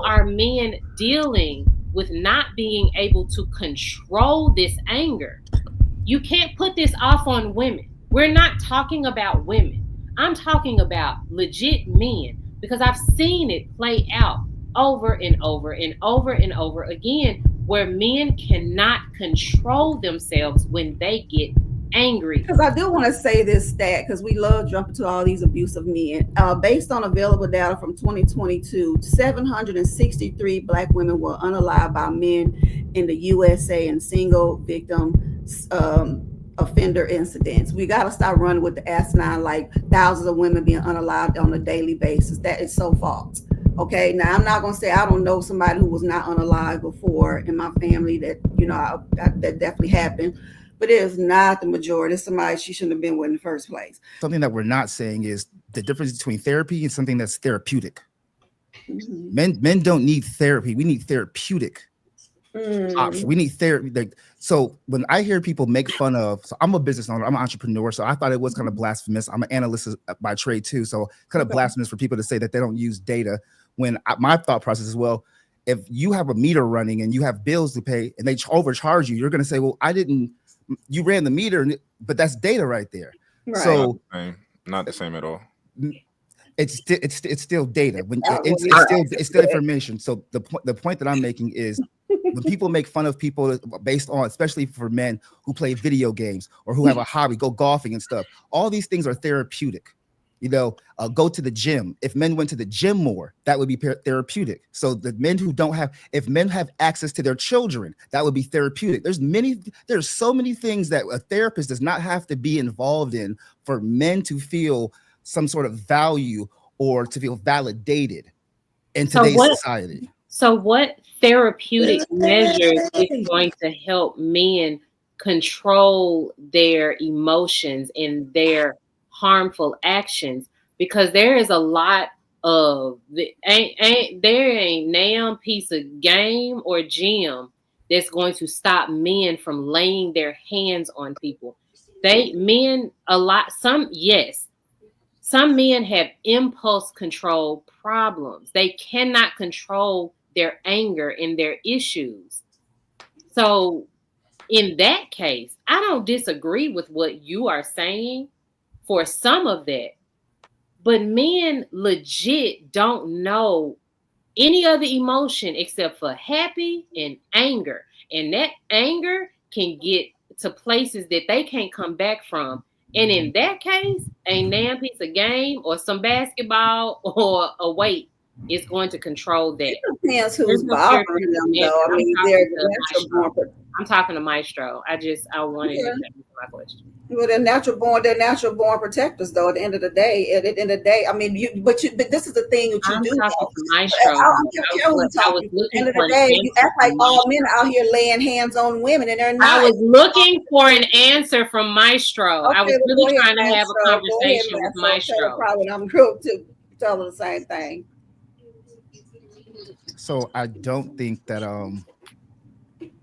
are men dealing with not being able to control this anger? You can't put this off on women. We're not talking about women. I'm talking about legit men, because I've seen it play out over and over and over and over again, where men cannot control themselves when they get angry. Because I do want to say this stat, because we love jumping to all these abusive men. Based on available data from 2022, 763 Black women were unalived by men in the USA in single victim offender incidents. We got to start running with the asinine, like thousands of women being unalived on a daily basis. That is so false. Okay, now I'm not gonna say I don't know somebody who was not unalived before in my family that that definitely happened, but it is not the majority. It's somebody she shouldn't have been with in the first place. Something that we're not saying is the difference between therapy and something that's therapeutic. Men don't need therapy. We need therapeutic option. We need therapy. So when I hear people make fun of, so I'm a business owner, I'm an entrepreneur, so I thought it was kind of blasphemous. I'm an analyst by trade too, so kind of blasphemous for people to say that they don't use data. When my thought process is, well, if you have a meter running and you have bills to pay and they overcharge you, you're going to say, well, you ran the meter, but that's data right there. Right. So not the same at all. It's still data. When it's still information. So the point that I'm making is, when people make fun of people based on, especially for men who play video games or who have a hobby, go golfing and stuff, all these things are therapeutic. Go to the gym. If men went to the gym more, that would be therapeutic. So the men who don't have, if men have access to their children, that would be therapeutic. There's so many things that a therapist does not have to be involved in for men to feel some sort of value or to feel validated in today's society. So what therapeutic measures is going to help men control their emotions and their harmful actions? Because there is a lot of there ain't damn piece of game or gym that's going to stop men from laying their hands on people. Some men have impulse control problems. They cannot control their anger and their issues. So in that case, I don't disagree with what you are saying for some of that, but men legit don't know any other emotion except for happy and anger. And that anger can get to places that they can't come back from. And in that case, a damn piece of game or some basketball or a weight is going to control that. It depends who's bothering them, though. I mean, I'm talking to Maestro. I wanted to answer my question. Well, they're natural born protectors, though. At the end of the day, I mean, but this is the thing that you do. Talking to Maestro. At the end of the day, you act like all men out here laying hands on women, and they're not. I was looking for an answer from Maestro. Okay, I was really trying to have a conversation with Maestro. Probably I'm group to tell her the same thing. So I don't think that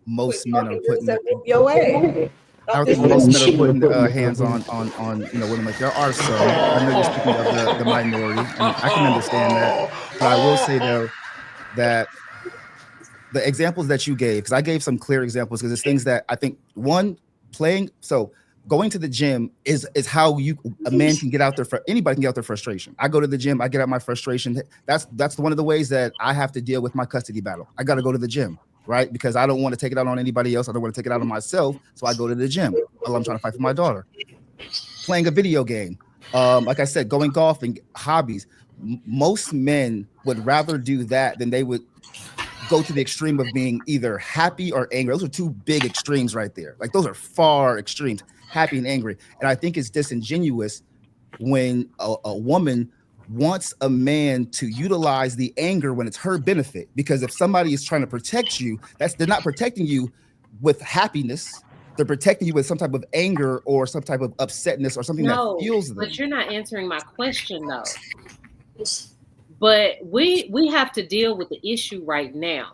most men are putting your way. I don't think most men are putting hands on women. Like, there are some. I know you're speaking of the minority, and I can understand that. But I will say though that the examples that you gave, because I gave some clear examples, because it's things that I think going to the gym is how a man can get out there, anybody can get out their frustration. I go to the gym, I get out my frustration. That's one of the ways that I have to deal with my custody battle. I got to go to the gym, right? Because I don't want to take it out on anybody else. I don't want to take it out on myself. So I go to the gym while I'm trying to fight for my daughter. Playing a video game. Like I said, going golfing, hobbies. Most men would rather do that than they would go to the extreme of being either happy or angry. Those are two big extremes right there. Like, those are far extremes, happy and angry. And I think it's disingenuous when a woman wants a man to utilize the anger when it's her benefit. Because if somebody is trying to protect you, they're not protecting you with happiness. They're protecting you with some type of anger or some type of upsetness or something that fuels them. But you're not answering my question though. But we have to deal with the issue right now.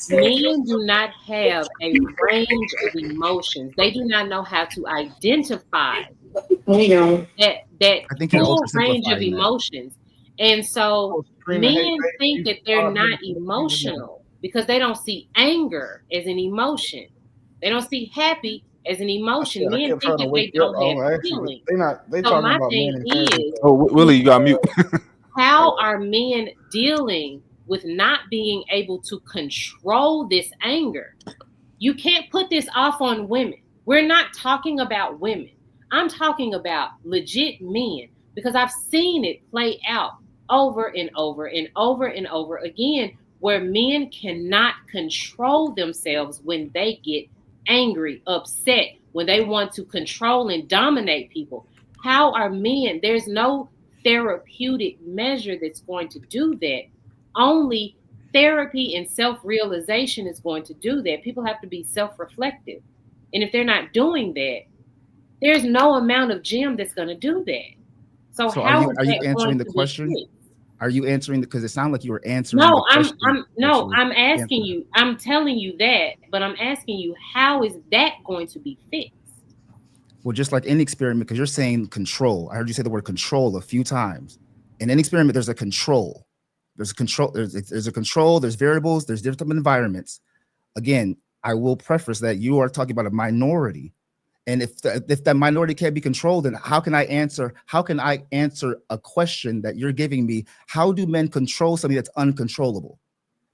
Men do not have a range of emotions. They do not know how to identify that full range of emotions. And so Screaming, hey, men think that they're not emotional because they don't see anger as an emotion. They don't see happy as an emotion. I Men kept think trying to that wake they you up. don't have Actually, feelings. they So talking my about thing men in therapy. is, Oh, Willie, you got mute. how are men dealing with not being able to control this anger? You can't put this off on women. We're not talking about women. I'm talking about legit men because I've seen it play out over and over and over and over again where men cannot control themselves when they get angry, upset, when they want to control and dominate people. How are men? There's no therapeutic measure that's going to do that. Only therapy and self-realization is going to do that. People have to be self-reflective. And if they're not doing that, there's no amount of gym that's going to do that. So So how are is you that answering going the to be question? fixed? Are you answering because it sounded like you were answering the No, I'm question? I'm asking you. I'm telling you that, but I'm asking you, how is that going to be fixed? Well, just like any experiment, because you're saying control. I heard you say the word control a few times. In any experiment, there's a control. There's a control. There's a control. There's variables. There's different environments. Again, I will preface that you are talking about a minority, and if that minority can't be controlled, then how can I answer? How can I answer a question that you're giving me? How do men control something that's uncontrollable?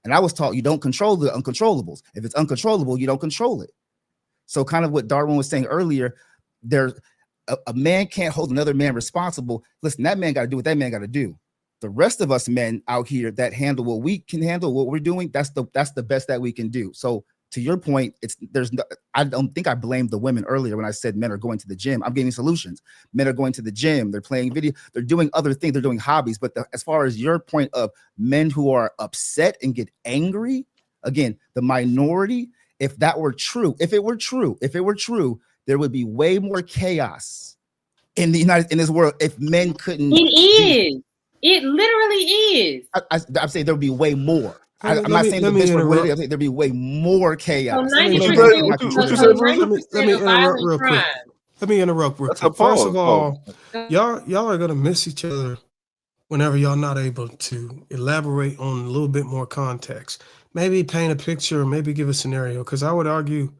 And I was taught you don't control the uncontrollables. If it's uncontrollable, you don't control it. So kind of what Darwin was saying earlier, there's a man can't hold another man responsible. Listen, that man got to do what that man got to do. The rest of us men out here that handle what we can handle, what we're doing, that's the best that we can do. So to your point, I don't think I blamed the women earlier when I said men are going to the gym. I'm giving solutions. Men are going to the gym. They're playing video. They're doing other things. They're doing hobbies. But as far as your point of men who are upset and get angry, again, the minority, if that were true, if it were true, there would be way more chaos in this world if men couldn't. It is. It literally is. I'm saying there would be way more. I'm not saying the benchmark would. There'd be way more chaos. So 90%, what you said, Bruce? Let me interrupt real quick. Let me interrupt real quick. First of all, y'all are gonna miss each other whenever y'all not able to elaborate on a little bit more context. Maybe paint a picture, or maybe give a scenario. Because I would argue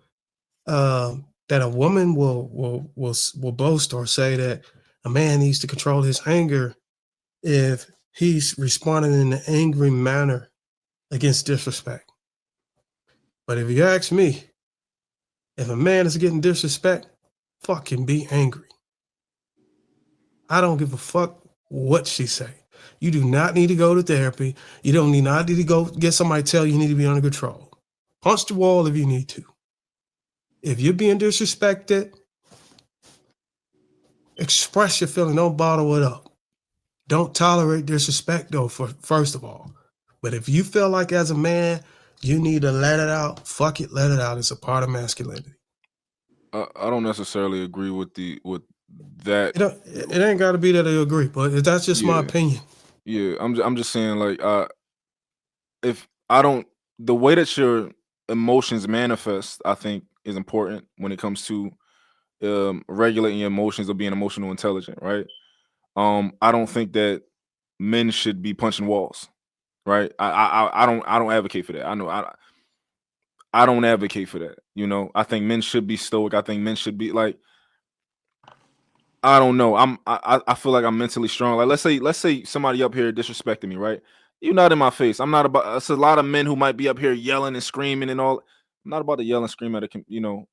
that a woman will boast or say that a man needs to control his anger if he's responding in an angry manner against disrespect. But if you ask me, if a man is getting disrespect, fucking be angry. I don't give a fuck what she say. You do not need to go to therapy. You don't need to go get somebody to tell you need to be under control. Punch the wall if you need to. If you're being disrespected, express your feeling. Don't bottle it up. Don't tolerate disrespect, though, first of all. But if you feel like as a man, you need to let it out, fuck it, let it out. It's a part of masculinity. I don't necessarily agree with that. It ain't got to be that I agree, but that's just my opinion. Yeah, I'm just saying, like, if I don't, the way that your emotions manifest, I think is important when it comes to regulating your emotions or being emotional intelligent, right? I don't think that men should be punching walls, right? I don't advocate for that. I know I don't advocate for that. You know, I think men should be stoic. I think men should be like, I don't know. I feel like I'm mentally strong. Like let's say somebody up here disrespecting me, right? You're not in my face. I'm not about. It's a lot of men who might be up here yelling and screaming and all. I'm not about to yell and scream at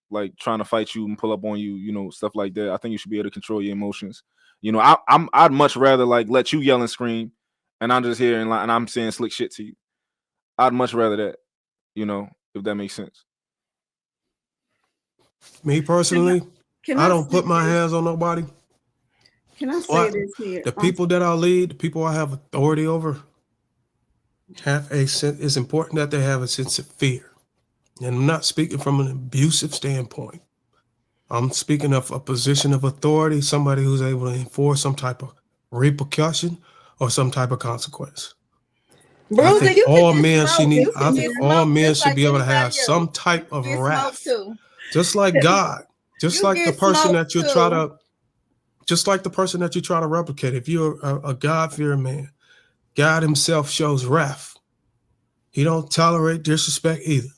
like trying to fight you and pull up on you, stuff like that. I think you should be able to control your emotions. I'd much rather like let you yell and scream, and I'm just here and I'm saying slick shit to you. I'd much rather that, if that makes sense. Me personally, I don't put my hands on nobody. Can I say this here? The people that I lead, the people I have authority over, it's important that they have a sense of fear. And I'm not speaking from an abusive standpoint. I'm speaking of a position of authority, somebody who's able to enforce some type of repercussion or some type of consequence. Bruce, I think all men should be able to have some type of wrath. Just like God. Just like the person that you try to replicate. If you're a God-fearing man, God himself shows wrath. He don't tolerate disrespect either.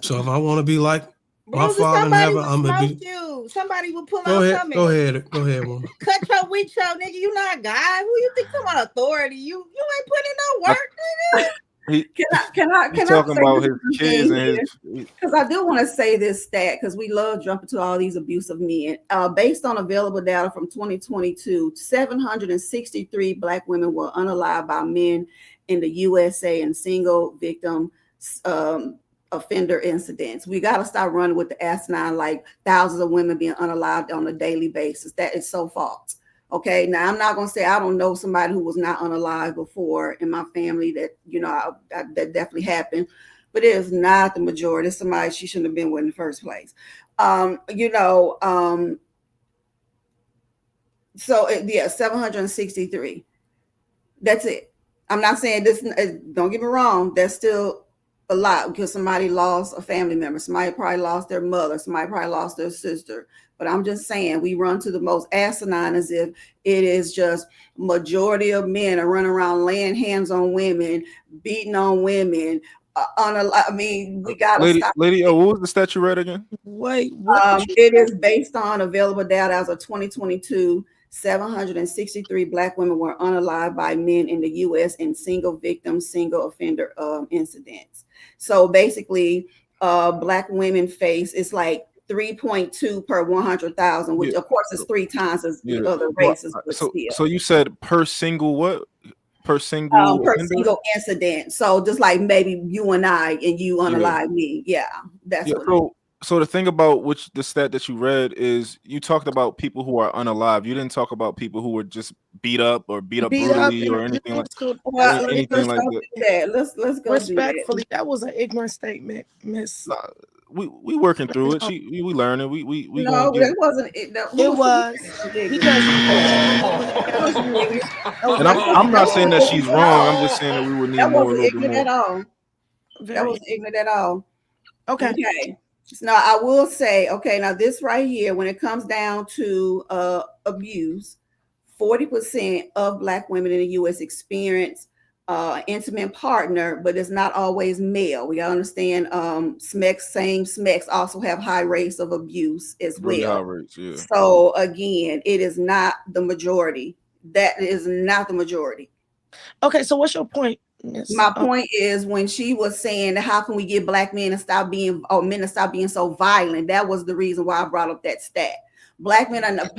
So if I want to be like my Father in heaven, I'm gonna be. You. Somebody will pull Go out ahead, something. go ahead, woman. Cut your wheat show, nigga. You not God. Who you think come on authority? You ain't putting in no work, nigga. Can I talking about his kids and his, because I do want to say this stat because we love jumping to all these abusive men. Based on available data from 2022, 763 Black women were unalived by men in the USA in single victim offender incidents. We got to start running with the asinine, like thousands of women being unalived on a daily basis. That is so false. Okay, now I'm not gonna say I don't know somebody who was not unalived before in my family that that definitely happened, but it is not the majority. It's somebody she shouldn't have been with in the first place. So 763. That's it. I'm not saying this. Don't get me wrong. That's still a lot because somebody lost a family member. Somebody probably lost their mother. Somebody probably lost their sister. But I'm just saying we run to the most asinine as if it is just majority of men are running around laying hands on women, beating on women. We gotta stop. Lady, what was the stat you read again? Wait, what? It is based on available data as of 2022. 763 Black women were unalived by men in the U.S. in single victim, single offender incidents. So basically, Black women face it's like 3.2 per 100,000, which of course is 3 times as the other races. So you said per single what? Per single single incident. So just like maybe you and I and you unalive me. Yeah, that's what. So the thing about the stat that you read is you talked about people who are unalive. You didn't talk about people who were just beat up brutally or anything like that. Let's go. Respectfully, that was an ignorant statement, Miss. We working through it. We learning. We no, it wasn't. It was because and I'm not saying that she's wrong. I'm just saying that we would need more. That wasn't ignorant at all. That wasn't ignorant at all. Okay. So now I will say, now this right here, when it comes down to abuse, 40% of Black women in the U.S. experience intimate partner, but it's not always male. We gotta understand same SMECs also have high rates of abuse as well. Really high rates, yeah. So again, it is not the majority. That is not the majority. Okay, so what's your point? My point is when she was saying how can we get Black men to stop being men to stop being so violent, that was the reason why I brought up that stat. Black men are not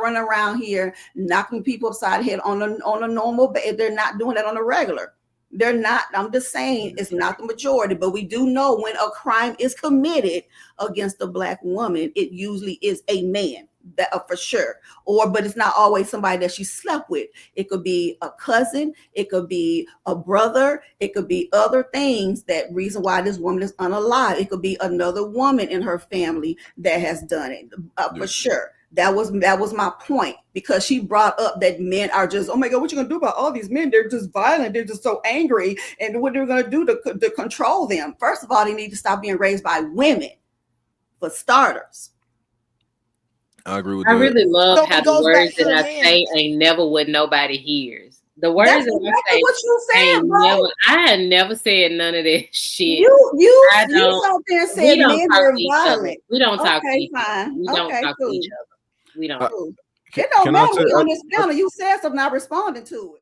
running around here knocking people upside the head on a normal basis. They're not doing that on a regular. They're not. I'm just saying it's not the majority, but we do know when a crime is committed against a Black woman, it usually is a man. That for sure, but it's not always somebody that she slept with. It could be a cousin, it could be a brother, it could be other things. That reason why this woman is unalive. It could be another woman in her family that has done it for sure. That was my point, because she brought up that men are just, oh my God, what you gonna do about all these men? They're just violent. They're just so angry, and what they're gonna do to control them. First of all, they need to stop being raised by women, for starters. I agree with that. I really love how the words that I say ain't never what nobody hears. The words that I say what you saying, bro. I never said none of that shit. You out there said men are violent. We don't talk to each other. We don't talk to each other. We don't. It don't matter. We on this panel. You said something, I responded to it.